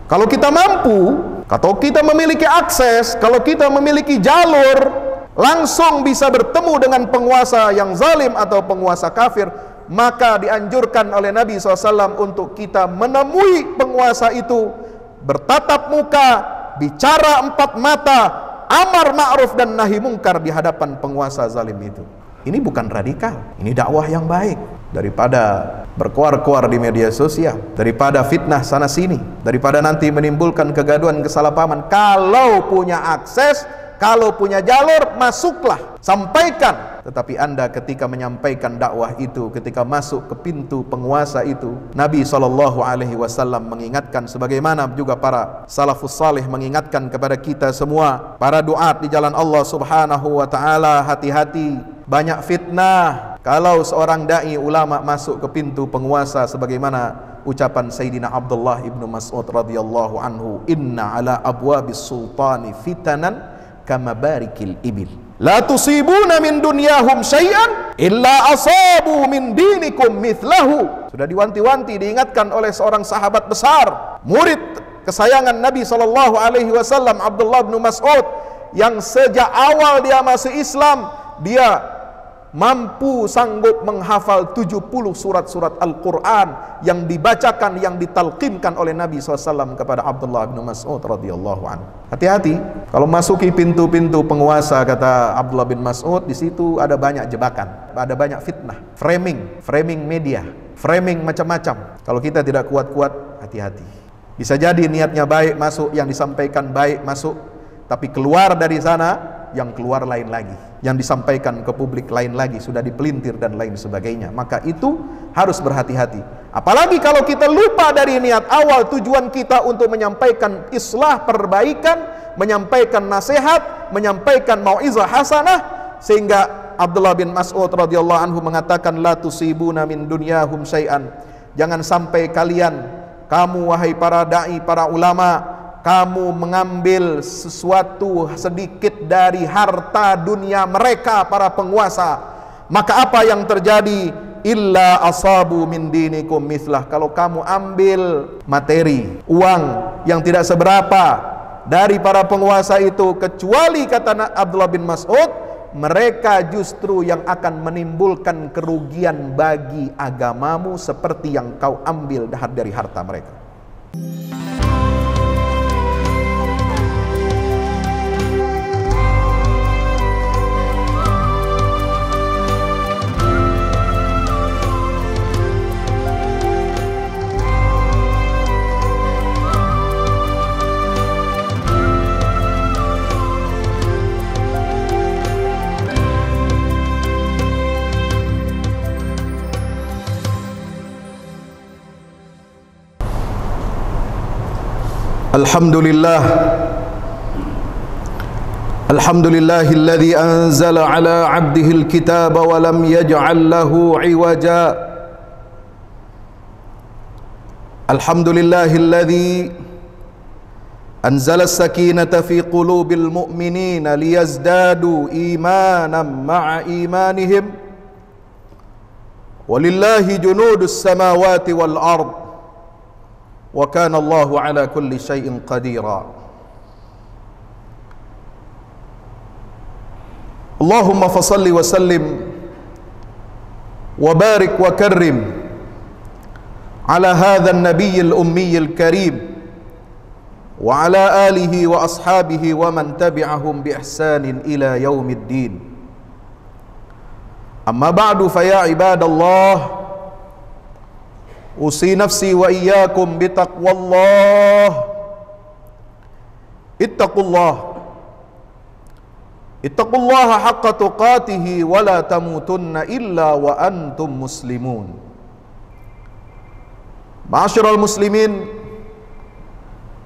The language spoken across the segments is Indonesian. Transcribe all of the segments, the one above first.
Kalau kita mampu, kalau kita memiliki akses, kalau kita memiliki jalur, langsung bisa bertemu dengan penguasa yang zalim atau penguasa kafir, maka dianjurkan oleh Nabi SAW untuk kita menemui penguasa itu, bertatap muka, bicara empat mata, amar ma'ruf dan nahi mungkar di hadapan penguasa zalim itu. Ini bukan radikal, ini dakwah yang baik. Daripada berkuar-kuar di media sosial, daripada fitnah sana sini, daripada nanti menimbulkan kegaduhan, kesalahpahaman. Kalau punya akses, kalau punya jalur, masuklah, sampaikan. Tetapi Anda ketika menyampaikan dakwah itu, ketika masuk ke pintu penguasa itu, Nabi SAW mengingatkan, sebagaimana juga para salafus salih mengingatkan kepada kita semua, para duat di jalan Allah Subhanahu wa ta'ala, hati-hati, banyak fitnah kalau seorang da'i ulama masuk ke pintu penguasa, sebagaimana ucapan Sayyidina Abdullah ibnu Mas'ud radhiyallahu anhu, inna ala abwabis sultani fitanan kama barikil ibil, la tusibuna min dunyahum syai'an illa asabu min dinikum mithlahu. Sudah diwanti-wanti, diingatkan oleh seorang sahabat besar, murid kesayangan Nabi SAW, Abdullah bin Mas'ud, yang sejak awal dia masuk Islam, dia mampu sanggup menghafal 70 surat-surat Al-Quran yang dibacakan, yang ditalqinkan oleh Nabi SAW kepada Abdullah bin Mas'ud radhiyallahu anhu. Hati-hati kalau masuki pintu-pintu penguasa, kata Abdullah bin Mas'ud, di situ ada banyak jebakan, ada banyak fitnah, framing media, framing macam-macam. Kalau kita tidak kuat-kuat, hati-hati. Bisa jadi niatnya baik masuk, yang disampaikan baik masuk, tapi keluar dari sana yang keluar lain lagi, yang disampaikan ke publik lain lagi, sudah dipelintir dan lain sebagainya. Maka itu harus berhati-hati. Apalagi kalau kita lupa dari niat awal, tujuan kita untuk menyampaikan islah, perbaikan, menyampaikan nasihat, menyampaikan mau'izah hasanah, sehingga Abdullah bin Mas'ud radhiyallahu anhu mengatakan, la tusibuna min dunyahum syai'an, jangan sampai kalian, kamu wahai para da'i, para ulama, kamu mengambil sesuatu sedikit dari harta dunia mereka, para penguasa. Maka apa yang terjadi? Illa asabu min dinikum mithlah. Kalau kamu ambil materi, uang yang tidak seberapa dari para penguasa itu, kecuali kata Abdullah bin Mas'ud, mereka justru yang akan menimbulkan kerugian bagi agamamu, seperti yang kau ambil dari harta mereka. Alhamdulillah, alhamdulillahilladzi anzala ala 'abdihi al-kitaba wa lam yaj'al lahu 'iwaja. Alhamdulillahilladzi anzala as-sakinata fi qulubil mu'minina liyazdadu imanan ma'a imanihim. Walillahi junudus samawati wal ard. Wa kana Allahu ala kulli syai'in qadira. Allahumma fasalli wa sallim wa barik wa karrim ala hadha an-nabiy al-ummi al-karim wa ala alihi wa ashabihi wa man tabi'ahum bi ihsanin ila yaumiddin. Amma ba'du, fa ya ibadallah, usi nafsi wa iyyakum bitaqwallah. Ittaqullaha haqqa tuqatihi wa la tamutunna illa wa antum muslimun. Ma'asyiral muslimin,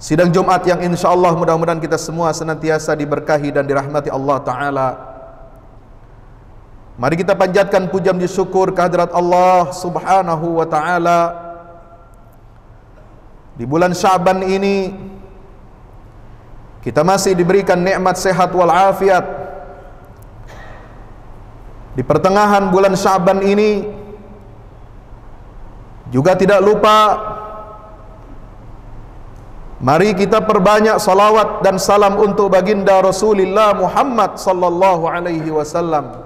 sidang Jumat yang insyaallah mudah-mudahan kita semua senantiasa diberkahi dan dirahmati Allah Ta'ala. Mari kita panjatkan puja dan syukur kehadirat Allah Subhanahu wa Ta'ala. Di bulan Sya'ban ini kita masih diberikan nikmat sehat walafiat. Di pertengahan bulan Sya'ban ini juga tidak lupa Mari kita perbanyak salawat dan salam untuk baginda Rasulullah Muhammad sallallahu alaihi wasallam.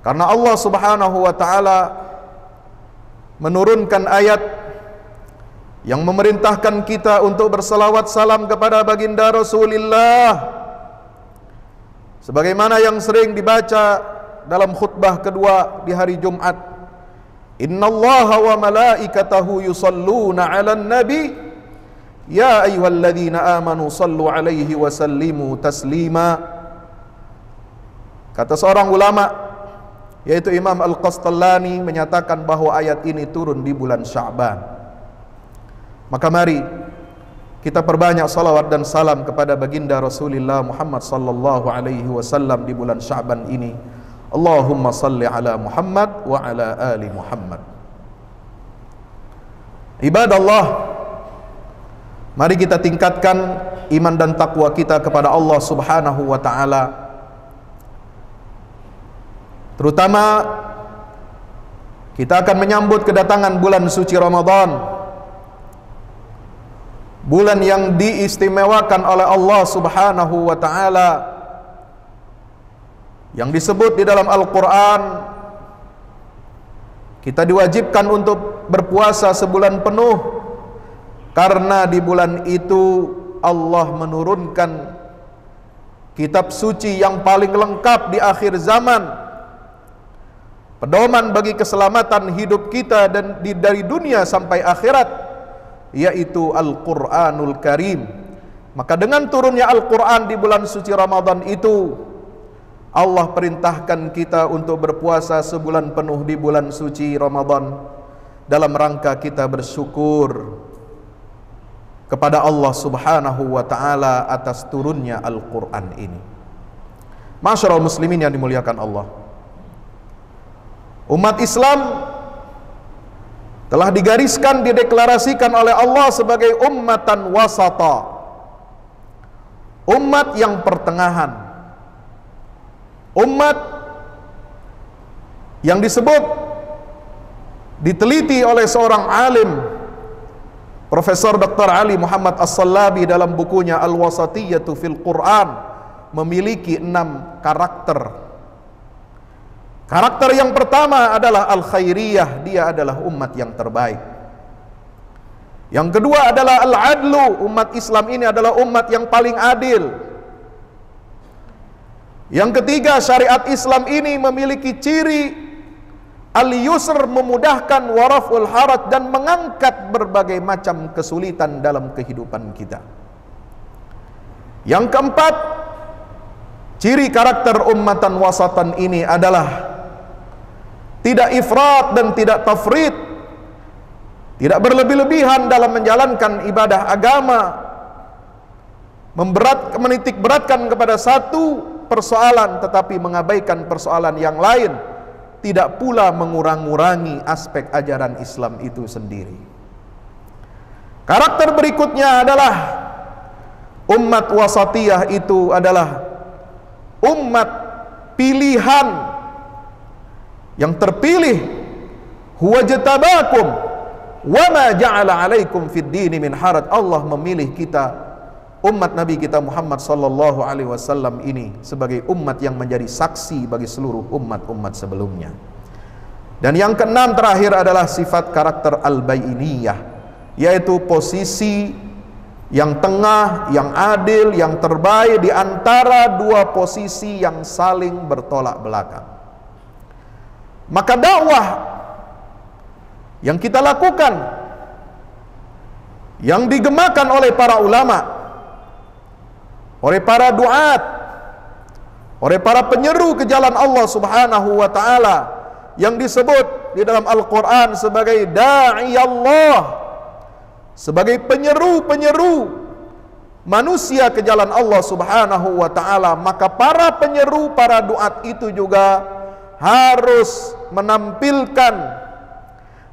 Karena Allah Subhanahu wa taala menurunkan ayat yang memerintahkan kita untuk bersalawat salam kepada baginda Rasulullah. Sebagaimana yang sering dibaca dalam khutbah kedua di hari Jumat. Innallaha wa malaikatahu yusalluna 'alan nabi ya ayyuhalladzina amanu sallu 'alaihi wa sallimu taslima. Kata seorang ulama yaitu Imam Al-Qastallani menyatakan bahwa ayat ini turun di bulan Sya'ban. Maka mari kita perbanyak salawat dan salam kepada baginda Rasulullah Muhammad sallallahu alaihi wasallam di bulan Sya'ban ini. Allahumma salli ala Muhammad wa ala ali Muhammad. Ibadallah, mari kita tingkatkan iman dan takwa kita kepada Allah Subhanahu wa taala. Terutama kita akan menyambut kedatangan bulan suci Ramadan. Bulan yang diistimewakan oleh Allah Subhanahu wa taala, yang disebut di dalam Al-Qur'an kita diwajibkan untuk berpuasa sebulan penuh, karena di bulan itu Allah menurunkan kitab suci yang paling lengkap di akhir zaman, pedoman bagi keselamatan hidup kita dan dari dunia sampai akhirat, yaitu Al-Quranul Karim. Maka dengan turunnya Al-Quran di bulan suci Ramadan itu, Allah perintahkan kita untuk berpuasa sebulan penuh di bulan suci Ramadan dalam rangka kita bersyukur kepada Allah Subhanahu wa ta'ala atas turunnya Al-Quran ini. Masyarul muslimin yang dimuliakan Allah, umat Islam telah digariskan, dideklarasikan oleh Allah sebagai ummatan wasata, umat yang pertengahan, umat yang disebut, diteliti oleh seorang alim, Profesor Dr. Ali Muhammad As-Sallabi dalam bukunya Al-Wasatiyatu fil Quran, memiliki 6 karakter. Karakter yang pertama adalah al-khairiyah, dia adalah umat yang terbaik. Yang kedua adalah al-adlu, umat Islam ini adalah umat yang paling adil. Yang ketiga, syariat Islam ini memiliki ciri al-yusr, memudahkan, waraful haraj, dan mengangkat berbagai macam kesulitan dalam kehidupan kita. Yang keempat, ciri karakter ummatan wasatan ini adalah tidak ifrat dan tidak tafrid, tidak berlebih-lebihan dalam menjalankan ibadah agama, menitik beratkan kepada satu persoalan tetapi mengabaikan persoalan yang lain, tidak pula mengurang-urangi aspek ajaran Islam itu sendiri. Karakter berikutnya adalah umat wasatiyah itu adalah umat pilihan, yang terpilih. Huwa jatabakum wa ma ja'ala 'alaikum fid dini min haraj. Allah memilih kita, umat Nabi kita Muhammad sallallahu alaihi wasallam ini sebagai umat yang menjadi saksi bagi seluruh umat-umat sebelumnya. Dan yang keenam terakhir adalah sifat karakter al-bainiyah, yaitu posisi yang tengah, yang adil, yang terbaik di antara dua posisi yang saling bertolak belakang. Maka dakwah yang kita lakukan, yang digemakan oleh para ulama, oleh para duat, oleh para penyeru ke jalan Allah Subhanahu wa taala, yang disebut di dalam Al-Qur'an sebagai da'i Allah, sebagai penyeru-penyeru manusia ke jalan Allah Subhanahu wa taala, maka para penyeru, para duat itu juga harus menampilkan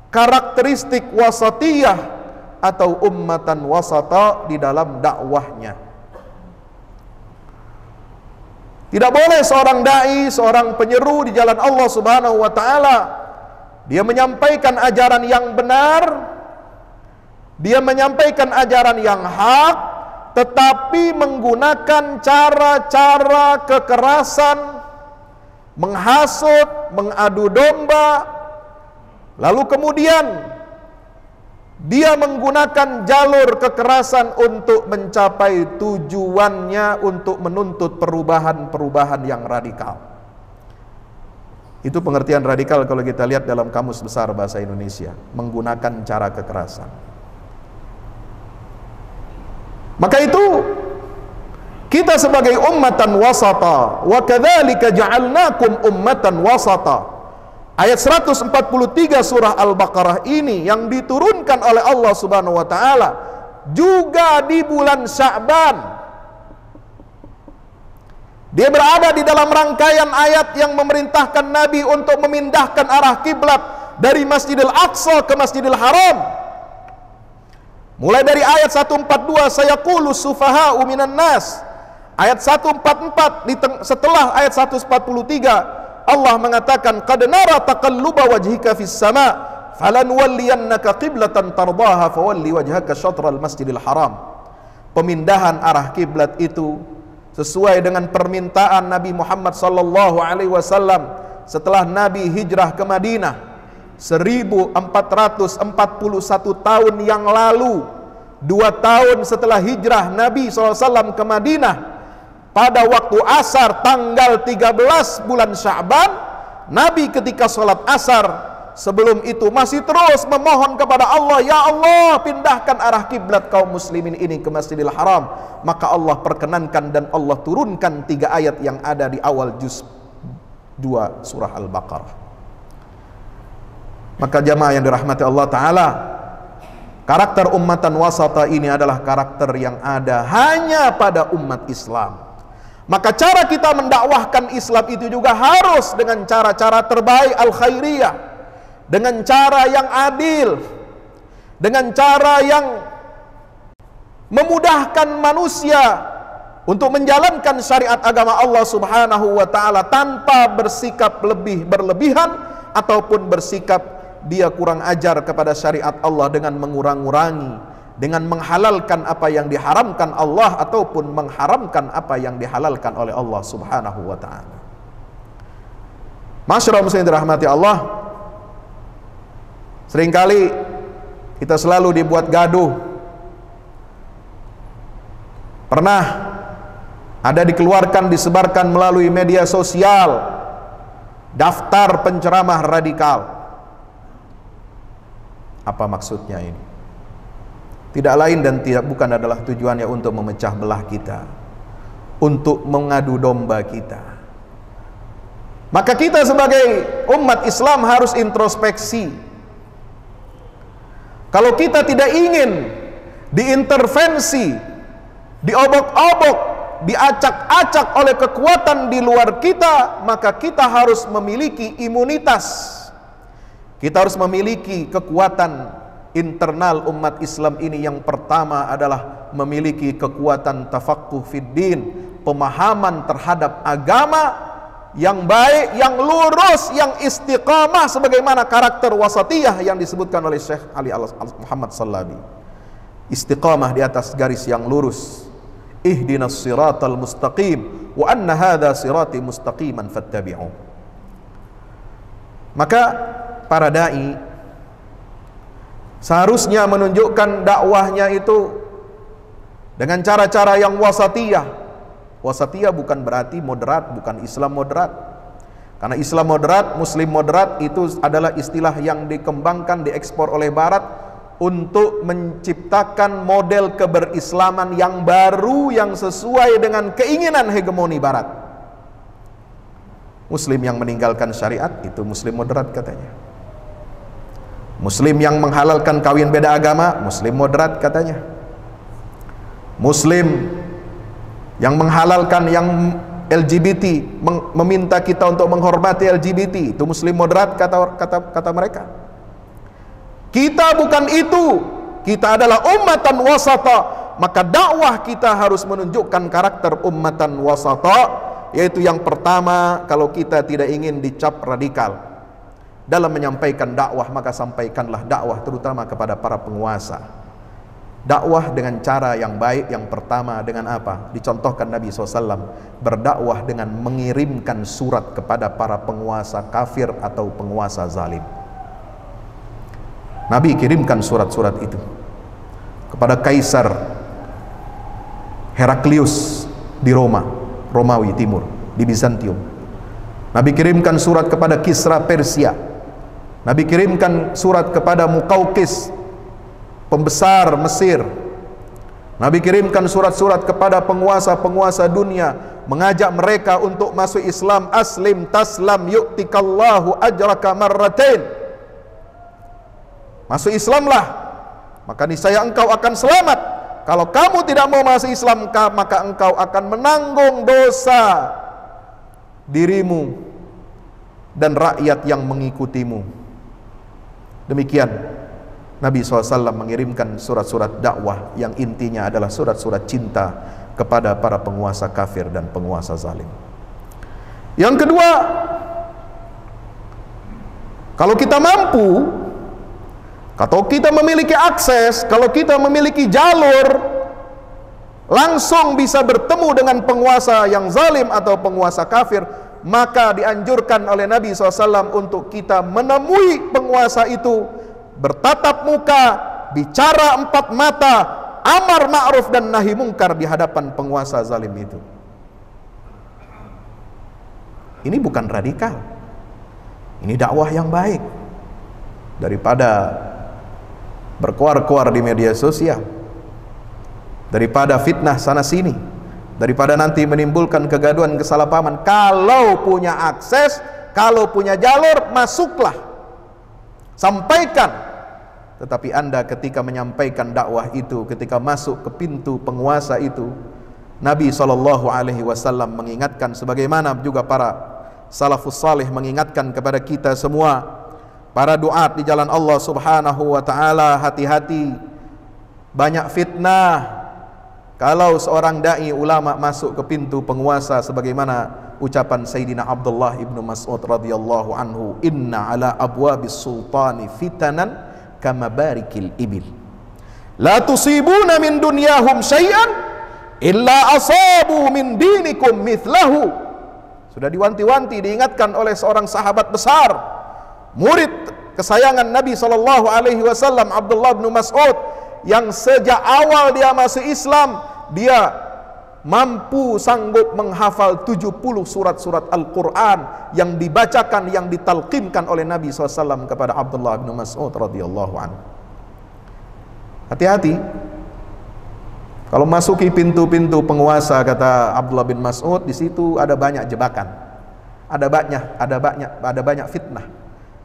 karakteristik wasatiyah atau ummatan wasata di dalam dakwahnya. Tidak boleh seorang dai, seorang penyeru di jalan Allah Subhanahu wa taala, dia menyampaikan ajaran yang benar Dia menyampaikan ajaran yang hak, tetapi menggunakan cara-cara kekerasan, menghasut, mengadu domba. Lalu kemudian dia menggunakan jalur kekerasan untuk mencapai tujuannya, untuk menuntut perubahan-perubahan yang radikal. Itu pengertian radikal kalau kita lihat dalam Kamus Besar Bahasa Indonesia, menggunakan cara kekerasan. Maka itu kita sebagai ummatan wasata, wa kadzalika ja'alnakum ummatan wasata. Ayat 143 surah Al-Baqarah ini yang diturunkan oleh Allah Subhanahu wa taala juga di bulan Sya'ban. Dia berada di dalam rangkaian ayat yang memerintahkan Nabi untuk memindahkan arah kiblat dari Masjidil Aqsa ke Masjidil Haram. Mulai dari ayat 142, sayaqulu sufaha'u minan nas. Ayat 144, setelah ayat 143, Allah mengatakan, qad nara taqalluba wajhika fis sama' falanwalliyannaka qiblatan tardaha fawalli wajhaka syatral Masjidil Haram. Pemindahan arah kiblat itu sesuai dengan permintaan Nabi Muhammad sallallahu alaihi wasallam setelah Nabi hijrah ke Madinah 1441 tahun yang lalu. 2 tahun setelah hijrah Nabi SAW ke Madinah, pada waktu asar tanggal 13 bulan Sya'ban, Nabi ketika sholat asar sebelum itu masih terus memohon kepada Allah, ya Allah, pindahkan arah kiblat kaum muslimin ini ke Masjidil Haram. Maka Allah perkenankan dan Allah turunkan 3 ayat yang ada di awal juz 2 surah Al-Baqarah. Maka jamaah yang dirahmati Allah Ta'ala, karakter ummatan wasata ini adalah karakter yang ada hanya pada umat Islam. Maka cara kita mendakwahkan Islam itu juga harus dengan cara-cara terbaik al-khairiyah, dengan cara yang adil, dengan cara yang memudahkan manusia untuk menjalankan syariat agama Allah Subhanahu wa taala tanpa bersikap berlebihan ataupun bersikap dia kurang ajar kepada syariat Allah dengan mengurang-urangi, dengan menghalalkan apa yang diharamkan Allah ataupun mengharamkan apa yang dihalalkan oleh Allah Subhanahu wa taala. Masyaallah muslimin dirahmati Allah, seringkali kita selalu dibuat gaduh. Pernah ada dikeluarkan, disebarkan melalui media sosial daftar penceramah radikal. Apa maksudnya ini? Tidak lain dan tidak bukan adalah tujuannya untuk memecah belah kita, untuk mengadu domba kita. Maka kita sebagai umat Islam harus introspeksi. Kalau kita tidak ingin diintervensi, diobok-obok, diacak-acak oleh kekuatan di luar kita, maka kita harus memiliki imunitas. Kita harus memiliki kekuatan internal umat Islam ini. Yang pertama adalah memiliki kekuatan tafaqquh fiddin, pemahaman terhadap agama yang baik, yang lurus, yang istiqamah, sebagaimana karakter wasatiyah yang disebutkan oleh Syekh Ali Muhammad Salabi. Istiqamah di atas garis yang lurus. Ihdinas siratal mustaqim wa anna hadha sirati mustaqiman fattabi'u. Maka para dai seharusnya menunjukkan dakwahnya itu dengan cara-cara yang wasatiyah. Wasatiyah bukan berarti moderat, bukan Islam moderat. Karena Islam moderat, Muslim moderat itu adalah istilah yang dikembangkan, diekspor oleh Barat untuk menciptakan model keberislaman yang baru, yang sesuai dengan keinginan hegemoni Barat. Muslim yang meninggalkan syariat itu Muslim moderat katanya. Muslim yang menghalalkan kawin beda agama, Muslim moderat katanya. Muslim yang menghalalkan yang LGBT, meminta kita untuk menghormati LGBT, itu Muslim moderat kata mereka. Kita bukan itu. Kita adalah ummatan wasata. Maka dakwah kita harus menunjukkan karakter ummatan wasata, yaitu yang pertama, kalau kita tidak ingin dicap radikal dalam menyampaikan dakwah, maka sampaikanlah dakwah terutama kepada para penguasa. Dakwah dengan cara yang baik yang pertama dengan apa? Dicontohkan Nabi SAW, berdakwah dengan mengirimkan surat kepada para penguasa kafir atau penguasa zalim. Nabi kirimkan surat-surat itu kepada Kaisar Heraklius di Roma, Romawi Timur, di Bizantium. Nabi kirimkan surat kepada Kisra Persia. Nabi kirimkan surat kepada Muqawqis, pembesar Mesir. Nabi kirimkan surat-surat kepada penguasa-penguasa dunia, mengajak mereka untuk masuk Islam. Aslim taslam yu'tikallahu ajraka marratain. Masuk Islamlah, maka niscaya engkau akan selamat. Kalau kamu tidak mau masuk Islam, maka engkau akan menanggung dosa dirimu dan rakyat yang mengikutimu. Demikian Nabi SAW mengirimkan surat-surat dakwah yang intinya adalah surat-surat cinta kepada para penguasa kafir dan penguasa zalim. Yang kedua, kalau kita mampu, kalau kita memiliki akses, kalau kita memiliki jalur, langsung bisa bertemu dengan penguasa yang zalim atau penguasa kafir, maka dianjurkan oleh Nabi SAW untuk kita menemui penguasa itu, bertatap muka, bicara empat mata, amar ma'ruf dan nahi mungkar di hadapan penguasa zalim itu. Ini bukan radikal, ini dakwah yang baik. Daripada berkoar-koar di media sosial, daripada fitnah sana sini, daripada nanti menimbulkan kegaduhan, kesalahpahaman. Kalau punya akses, kalau punya jalur, masuklah, sampaikan. Tetapi Anda ketika menyampaikan dakwah itu, ketika masuk ke pintu penguasa itu, Nabi SAW mengingatkan, sebagaimana juga para salafus salih mengingatkan kepada kita semua, para duat di jalan Allah Subhanahu wa taala, hati-hati, banyak fitnah kalau seorang dai ulama masuk ke pintu penguasa, sebagaimana ucapan Sayyidina Abdullah ibnu Mas'ud radhiyallahu anhu, inna ala abwabis sultani fitanan kama barikil ibil, la tusibuna min dunyahum syai'an illa asabu min dinikum mithlahu. Sudah diwanti-wanti, diingatkan oleh seorang sahabat besar, murid kesayangan Nabi SAW, Abdullah bin Mas'ud, yang sejak awal dia masuk Islam, dia mampu sanggup menghafal 70 surat-surat Al-Quran yang dibacakan, yang ditalqinkan oleh Nabi SAW kepada Abdullah bin Mas'ud radhiyallahu anhu. Hati-hati kalau masuki pintu-pintu penguasa, kata Abdullah bin Mas'ud, di situ ada banyak jebakan, ada banyak fitnah,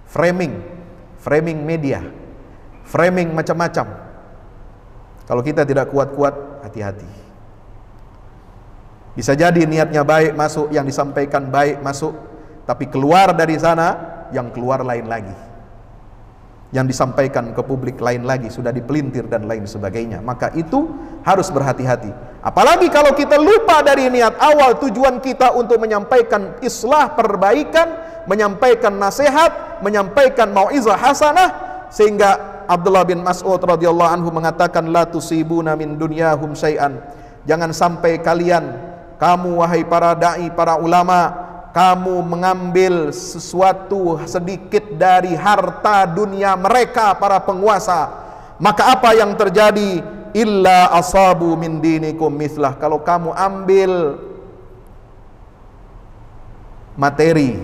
framing media, framing macam-macam. Kalau kita tidak kuat-kuat, hati-hati. Bisa jadi niatnya baik masuk, yang disampaikan baik masuk, tapi keluar dari sana, yang keluar lain lagi, yang disampaikan ke publik lain lagi, sudah dipelintir dan lain sebagainya. Maka itu harus berhati-hati. Apalagi kalau kita lupa dari niat awal, tujuan kita untuk menyampaikan islah, perbaikan, menyampaikan nasihat, menyampaikan mau'izah hasanah, sehingga Abdullah bin Mas'ud radhiyallahu anhu mengatakan, la tusibuna min dunyahum syai'an. Jangan sampai kalian, kamu wahai para dai, para ulama, kamu mengambil sesuatu sedikit dari harta dunia mereka, para penguasa. Maka apa yang terjadi? Illa asabu min dinikum mislah. Kalau kamu ambil materi,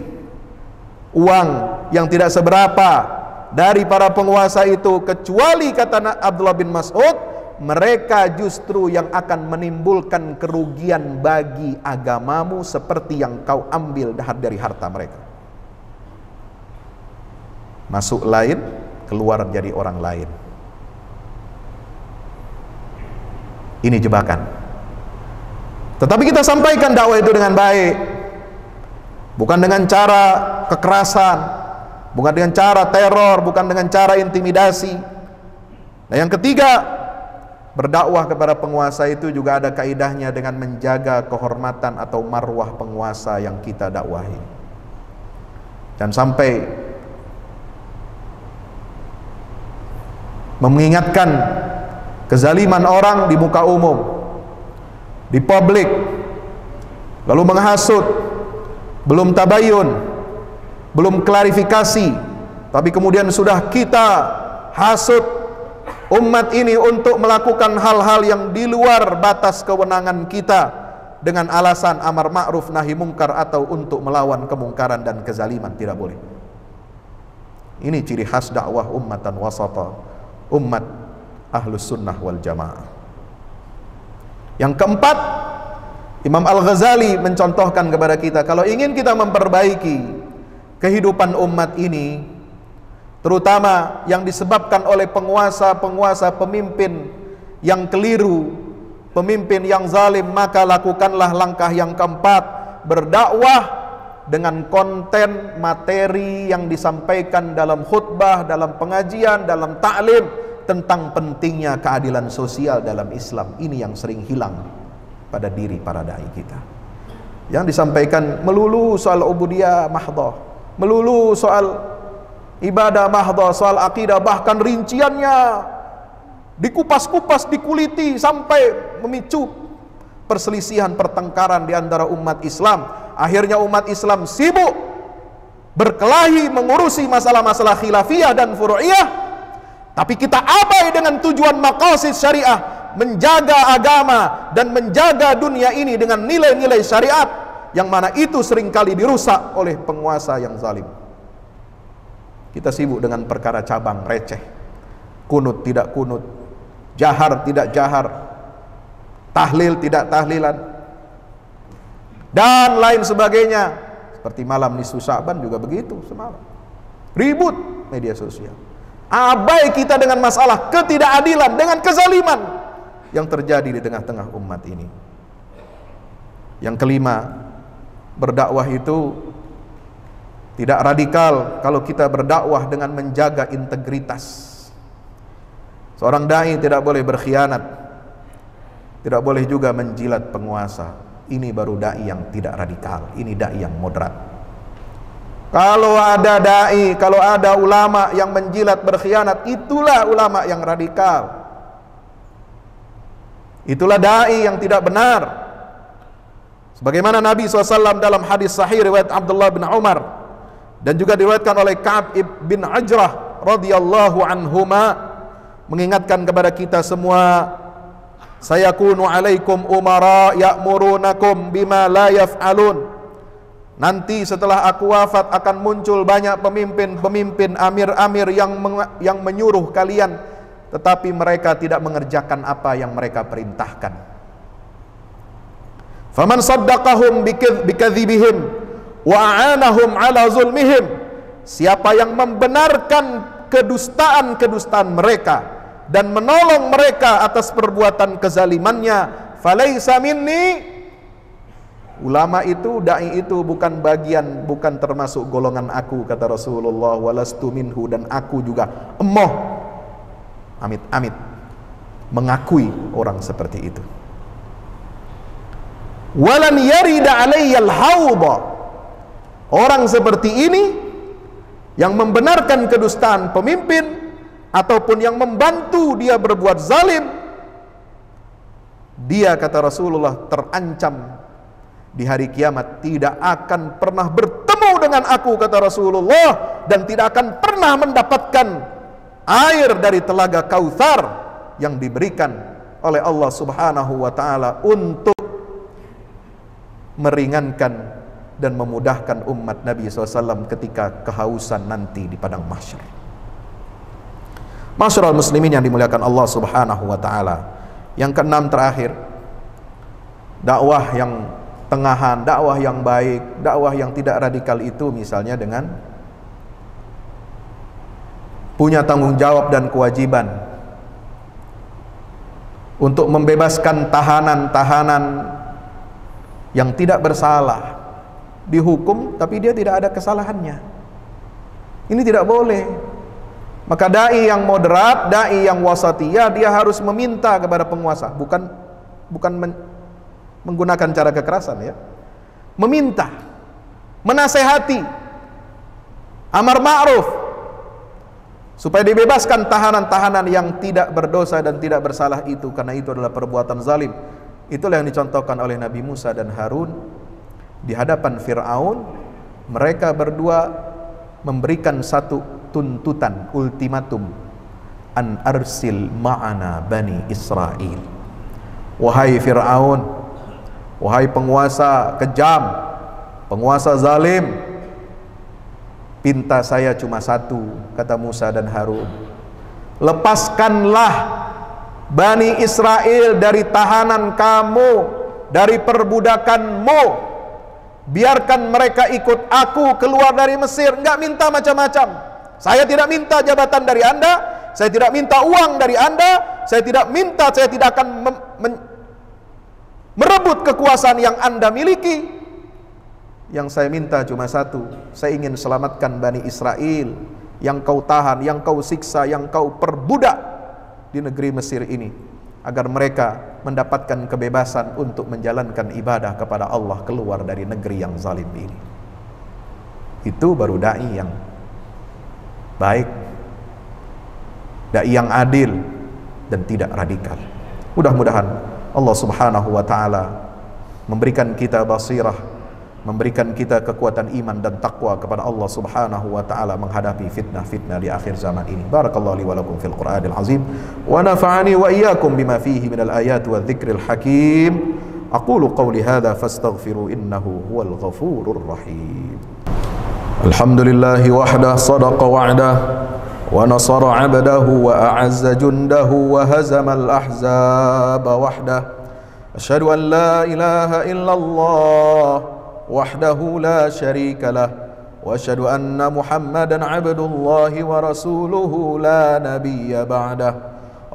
uang yang tidak seberapa dari para penguasa itu, kecuali kata Abdullah bin Mas'ud, mereka justru yang akan menimbulkan kerugian bagi agamamu seperti yang kau ambil dari harta mereka. Masuk lain, keluar jadi orang lain. Ini jebakan. Tetapi kita sampaikan dakwah itu dengan baik, bukan dengan cara kekerasan, bukan dengan cara teror, bukan dengan cara intimidasi. Nah, yang ketiga, berdakwah kepada penguasa itu juga ada kaidahnya dengan menjaga kehormatan atau marwah penguasa yang kita dakwahi. Dan sampai mengingatkan kezaliman orang di muka umum, di publik, lalu menghasut, belum tabayun, belum klarifikasi, tapi kemudian sudah kita hasut umat ini untuk melakukan hal-hal yang di luar batas kewenangan kita dengan alasan amar ma'ruf nahi mungkar atau untuk melawan kemungkaran dan kezaliman. Tidak boleh. Ini ciri khas dakwah ummatan wasata, umat ahlus sunnah wal jamaah. Yang keempat, Imam Al-Ghazali mencontohkan kepada kita, kalau ingin kita memperbaiki kehidupan umat ini, terutama yang disebabkan oleh penguasa-penguasa, pemimpin yang keliru, pemimpin yang zalim, maka lakukanlah langkah yang keempat, berdakwah dengan konten materi yang disampaikan dalam khutbah, dalam pengajian, dalam ta'lim, tentang pentingnya keadilan sosial dalam Islam. Ini yang sering hilang pada diri para dai kita, yang disampaikan melulu soal ubudiyah mahdhah, melulu soal ibadah mahdhah, soal akidah, bahkan rinciannya dikupas-kupas, dikuliti sampai memicu perselisihan, pertengkaran di antara umat Islam. Akhirnya umat Islam sibuk berkelahi mengurusi masalah-masalah khilafiyah dan furu'iyah, tapi kita abai dengan tujuan maqasid syariah, menjaga agama dan menjaga dunia ini dengan nilai-nilai syariat, yang mana itu seringkali dirusak oleh penguasa yang zalim. Kita sibuk dengan perkara cabang receh, kunut tidak kunut, jahar tidak jahar, tahlil tidak tahlilan, dan lain sebagainya. Seperti malam nisfu Sya'ban juga begitu semalam. Ribut media sosial. Abai kita dengan masalah ketidakadilan, dengan kezaliman yang terjadi di tengah-tengah umat ini. Yang kelima, berdakwah itu tidak radikal kalau kita berdakwah dengan menjaga integritas. Seorang dai tidak boleh berkhianat, tidak boleh juga menjilat penguasa. Ini baru dai yang tidak radikal, ini dai yang moderat. Kalau ada dai, kalau ada ulama yang menjilat, berkhianat, itulah ulama yang radikal. Itulah dai yang tidak benar. Sebagaimana Nabi SAW dalam hadis sahih riwayat Abdullah bin Umar, dan juga diriwayatkan oleh Ka'ab bin Ajrah radhiyallahu anhuma, mengingatkan kepada kita semua, sayakunu alaikum umara ya'murunakum bima la yaf'alun. Nanti setelah aku wafat akan muncul banyak pemimpin-pemimpin, amir-amir yang menyuruh kalian, tetapi mereka tidak mengerjakan apa yang mereka perintahkan. Faman saddaqahum bikadzibihim wa a'anahum ala zulmihim. Siapa yang membenarkan kedustaan-kedustaan mereka dan menolong mereka atas perbuatan kezalimannya, falaisa minni. Ulama itu, dai itu bukan bagian, bukan termasuk golongan aku, kata Rasulullah, walastu minhu, dan aku juga emoh, amit-amit mengakui orang seperti itu. Walan yarida alayyal hawda. Orang seperti ini yang membenarkan kedustaan pemimpin ataupun yang membantu dia berbuat zalim, dia, kata Rasulullah, terancam di hari kiamat tidak akan pernah bertemu dengan aku, kata Rasulullah, dan tidak akan pernah mendapatkan air dari telaga Kautsar yang diberikan oleh Allah Subhanahu wa taala untuk meringankan dan memudahkan umat Nabi SAW ketika kehausan nanti di padang mahsyar. Masyarul muslimin yang dimuliakan Allah Subhanahu wa taala. Yang keenam terakhir, dakwah yang tengahan, dakwah yang baik, dakwah yang tidak radikal itu misalnya dengan punya tanggung jawab dan kewajiban untuk membebaskan tahanan-tahanan yang tidak bersalah, dihukum tapi dia tidak ada kesalahannya. Ini tidak boleh. Maka dai yang moderat, dai yang wasatiyah, dia harus meminta kepada penguasa, bukan menggunakan cara kekerasan, ya. Meminta, menasehati, amar ma'ruf, supaya dibebaskan tahanan-tahanan yang tidak berdosa dan tidak bersalah itu, karena itu adalah perbuatan zalim. Itulah yang dicontohkan oleh Nabi Musa dan Harun di hadapan Fir'aun. Mereka berdua memberikan satu tuntutan, ultimatum, an arsil ma'ana bani Israel. Wahai Fir'aun, wahai penguasa kejam, penguasa zalim, pinta saya cuma satu, kata Musa dan Harun. Lepaskanlah Bani Israel dari tahanan kamu, dari perbudakanmu. Biarkan mereka ikut aku keluar dari Mesir. Enggak minta macam-macam. Saya tidak minta jabatan dari Anda, saya tidak minta uang dari Anda, saya tidak akan merebut kekuasaan yang Anda miliki. Yang saya minta cuma satu, saya ingin selamatkan Bani Israel yang kau tahan, yang kau siksa, yang kau perbudak di negeri Mesir ini, agar mereka mendapatkan kebebasan untuk menjalankan ibadah kepada Allah keluar dari negeri yang zalim ini. Itu baru dai yang baik, dai yang adil dan tidak radikal. Mudah-mudahan Allah Subhanahu wa taala memberikan kita basirah, memberikan kita kekuatan iman dan takwa kepada Allah Subhanahu wa taala menghadapi fitnah-fitnah di akhir zaman ini. Barakallahu li wa lakum fil Qur'anil azim wa nafa'ani wa iyyakum bima fihi minal ayati wa dzikril hakim. Aqulu qawli hadza fastaghfiru innahu huwal ghafurur rahim. Alhamdulillahi wahdah sadaqa wa'dah wa nasara 'abdahu wa a'azza jundahu wa hazama al-ahzaba wahdah. Asyhadu an la ilaha illallah وحده لا شريك له وأشهد أن محمدا عبد الله ورسوله لا نبي بعده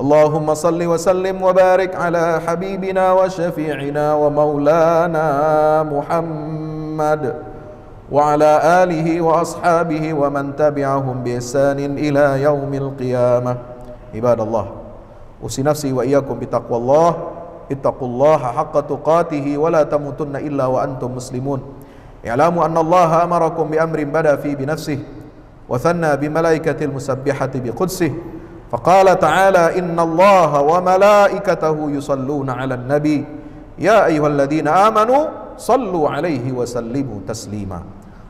اللهم صل وسلم وبارك على حبيبنا وشفيعنا ومولانا محمد وعلى آله وأصحابه ومن تبعهم بإحسان إلى يوم القيامة. عباد الله، أوصي نفسي وإياكم بتقوى الله. ittaqullaha haqqa tuqatihi wa la tamutunna illa wa antum muslimun. I'lamu anna Allah amarakum bi amrin bada fi bi nafsihi wa thanna bi malaikatil musabbihati bi qudsih. Faqala ta'ala inna Allah wa malaikatahu yusalluna 'alan nabi ya ayyuhalladhina amanu sallu 'alaihi wa sallimu taslima.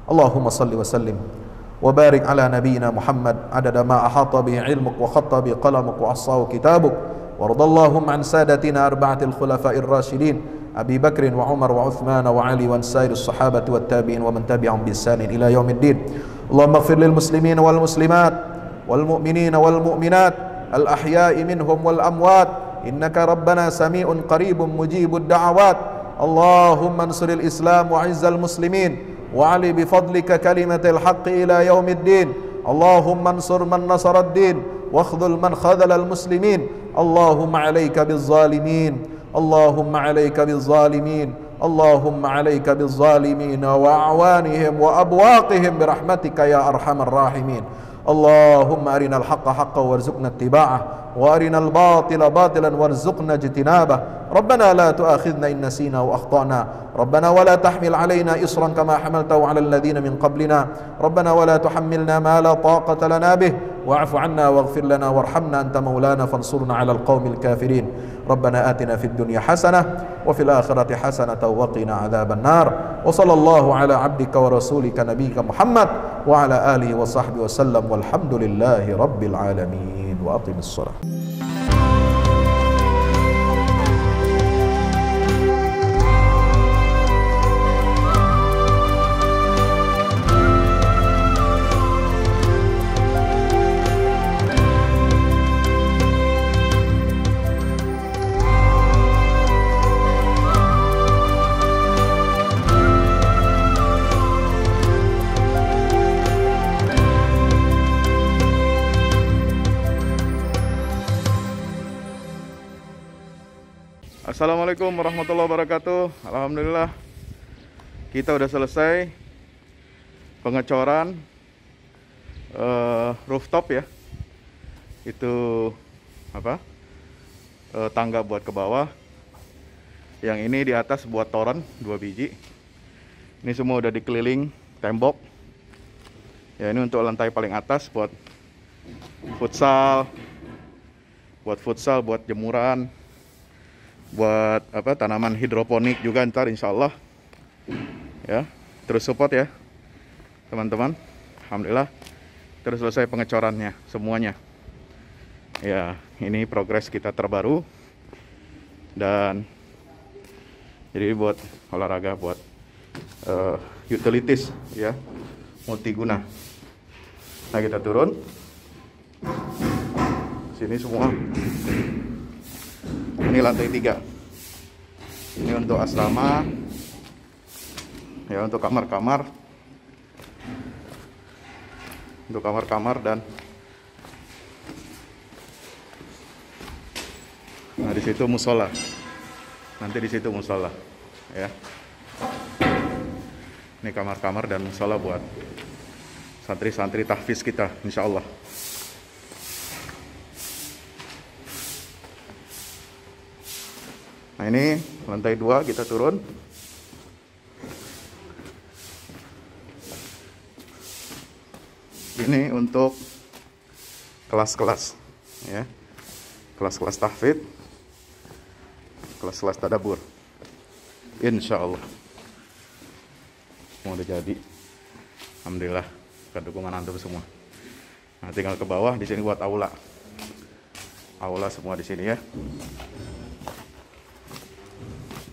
Allahumma salli wa sallim wa barik ala nabiyyina Muhammad adada ma ahata bihi 'ilmuk wa khatta bi qalamuk wa ahsahu kitabuk. وارض اللهم عن سادتنا أربعة الخلفاء الراشدين أبي بكر وعمر وعثمان وعلي وعن سائر الصحابة والتابعين ومن تبعهم بإحسان إلى يوم الدين. اللهم اغفر للمسلمين والمسلمات والمؤمنين والمؤمنات الأحياء منهم والأموات إنك ربنا سميع قريب مجيب الدعوات. اللهم انصر الإسلام وعز المسلمين وعلي بفضلك كلمة الحق إلى يوم الدين. اللهم انصر من نصر الدين واخذل من خذل المسلمين. اللهم عليك بالظالمين، اللهم عليك بالظالمين، اللهم عليك بالظالمين وأعوانهم وأبواقهم برحمتك يا أرحم الراحمين. اللهم أرنا الحق حقا وارزقنا اتباعه وأرنا الباطل باطلا وارزقنا اجتنابه. ربنا لا تؤاخذنا إن نسينا وأخطأنا. ربنا ولا تحمل علينا إصرا كما حملته على الذين من قبلنا. ربنا ولا تحملنا ما لا طاقة لنا به واعف عنا واغفر لنا وارحمنا أنت مولانا فانصرنا على القوم الكافرين. ربنا آتنا في الدنيا حسنة وفي الآخرة حسنة وقنا عذاب النار. وصلى الله على عبدك ورسولك نبيك محمد وعلى آله وصحبه وسلم والحمد لله رب العالمين. وأقم الصلاة. Assalamualaikum warahmatullahi wabarakatuh. Alhamdulillah kita udah selesai pengecoran rooftop ya. Itu apa? Tangga buat ke bawah. Yang ini di atas buat toren 2 biji. Ini semua udah dikeliling tembok. Ya, ini untuk lantai paling atas buat futsal, buat jemuran, buat tanaman hidroponik juga ntar insya Allah ya. Terus support ya teman-teman. Alhamdulillah terus selesai pengecorannya semuanya ya. Ini progres kita terbaru, dan jadi buat olahraga, buat utilities ya, multiguna. Nah kita turun sini semua. Ini lantai 3. Ini untuk asrama ya, untuk kamar-kamar, dan nah di situ musola. Nanti di situ musola ya. Ini kamar-kamar dan musola buat santri-santri tahfiz kita insya Allah. Nah ini lantai 2 kita turun. Ini untuk kelas-kelas ya, kelas-kelas tahfidz, kelas-kelas tadabbur. Insya Allah semua udah jadi. Alhamdulillah berkat dukungan antum semua. Nah tinggal ke bawah, di sini buat aula semua di sini ya.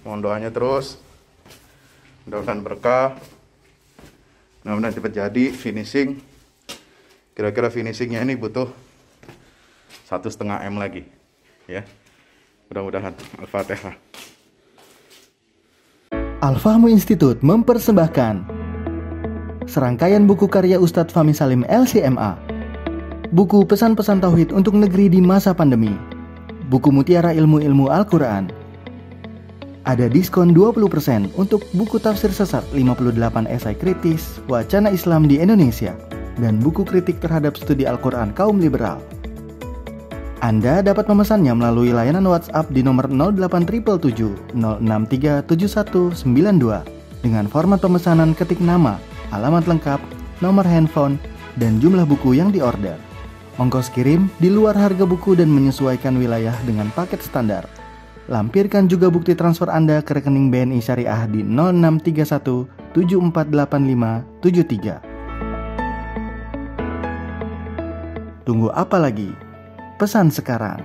Mohon doanya terus, mudah-mudahan berkah, mudah-mudahan cepat jadi finishing. Kira-kira finishingnya ini butuh 1,5 M lagi ya, mudah-mudahan. Al-Fatihah. Al-Fahmu Institute mempersembahkan serangkaian buku karya Ustadz Fahmi Salim LCMA, buku pesan-pesan tauhid untuk negeri di masa pandemi, buku mutiara ilmu-ilmu Al-Quran. Ada diskon 20% untuk buku tafsir sesat 58 esai kritis wacana Islam di Indonesia dan buku kritik terhadap studi Al-Quran kaum liberal. Anda dapat memesannya melalui layanan WhatsApp di nomor 08777 0637192 dengan format pemesanan ketik nama, alamat lengkap, nomor handphone, dan jumlah buku yang diorder. Ongkos kirim di luar harga buku dan menyesuaikan wilayah dengan paket standar. Lampirkan juga bukti transfer Anda ke rekening BNI Syariah di 0631 748573. Tunggu apa lagi? Pesan sekarang.